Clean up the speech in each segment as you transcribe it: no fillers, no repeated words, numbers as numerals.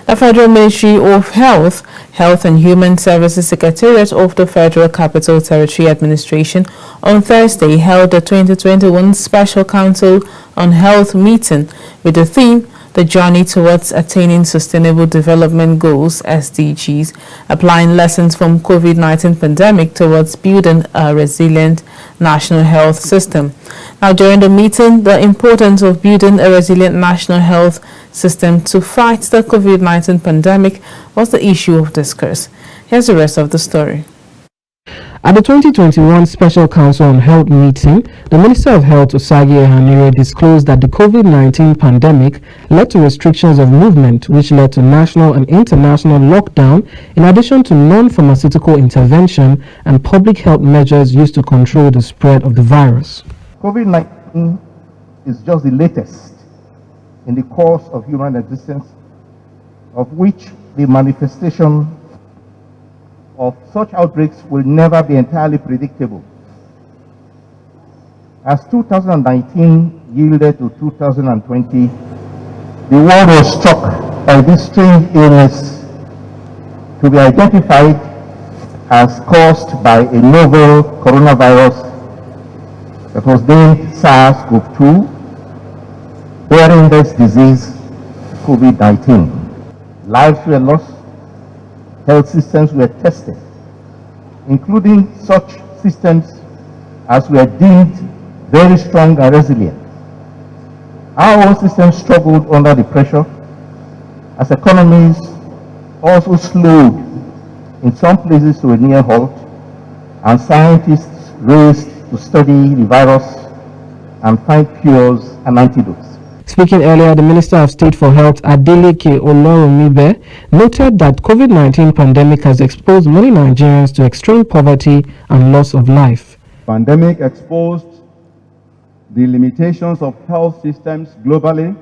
The Federal Ministry of Health, Health and Human Services Secretariat of the Federal Capital Territory Administration on Thursday held the 2021 Special Council on Health meeting with the theme The Journey Towards Attaining Sustainable Development Goals (SDGs), applying lessons from COVID-19 pandemic towards building a resilient national health system. Now, during the meeting, the importance of building a resilient national health system to fight the COVID-19 pandemic was the issue of discourse. Here's the rest of the story. At the 2021 Special Council on Health meeting, the Minister of Health, Osagie Ehanire, disclosed that the COVID-19 pandemic led to restrictions of movement, which led to national and international lockdown, in addition to non-pharmaceutical intervention and public health measures used to control the spread of the virus. COVID-19 is just the latest in the course of human existence, of which the manifestation of such outbreaks will never be entirely predictable. As 2019 yielded to 2020, the world was struck by this strange illness to be identified as caused by a novel coronavirus that was named SARS-CoV-2, bearing this disease, COVID-19. Lives were lost. Health systems were tested, including such systems as were deemed very strong and resilient. Our own system struggled under the pressure as economies also slowed in some places to a near halt, and scientists raced to study the virus and find cures and antidotes. Speaking earlier, the Minister of State for Health, Adeleke Oloromibe, noted that COVID-19 pandemic has exposed many Nigerians to extreme poverty and loss of life. Pandemic exposed the limitations of health systems globally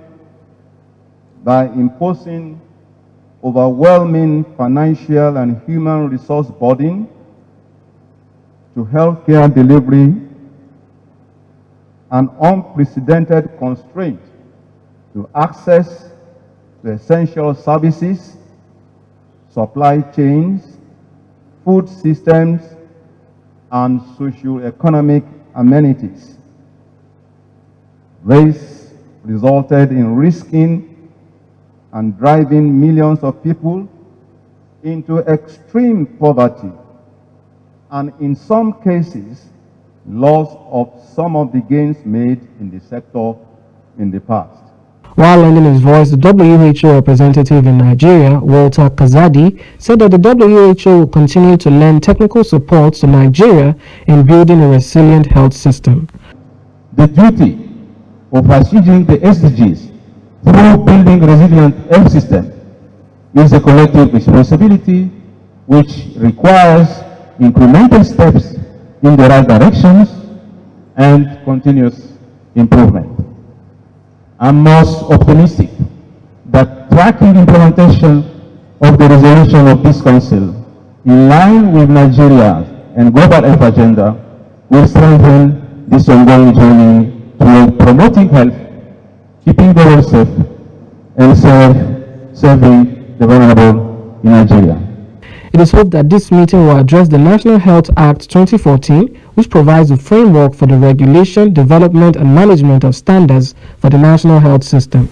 by imposing overwhelming financial and human resource burden to healthcare delivery and unprecedented constraint to access to essential services, supply chains, food systems, and socio-economic amenities. This resulted in risking and driving millions of people into extreme poverty, and in some cases, loss of some of the gains made in the sector in the past. While lending his voice, the WHO representative in Nigeria, Walter Kazadi, said that the WHO will continue to lend technical support to Nigeria in building a resilient health system. The duty of achieving the SDGs through building a resilient health system is a collective responsibility which requires incremental steps in the right directions and continuous improvement. I'm most optimistic that tracking implementation of the resolution of this Council in line with Nigeria's and global health agenda will strengthen this ongoing journey toward promoting health, keeping the world safe, and serving the vulnerable in Nigeria. It is hoped that this meeting will address the National Health Act 2014, which provides a framework for the regulation, development, and management of standards for the national health system.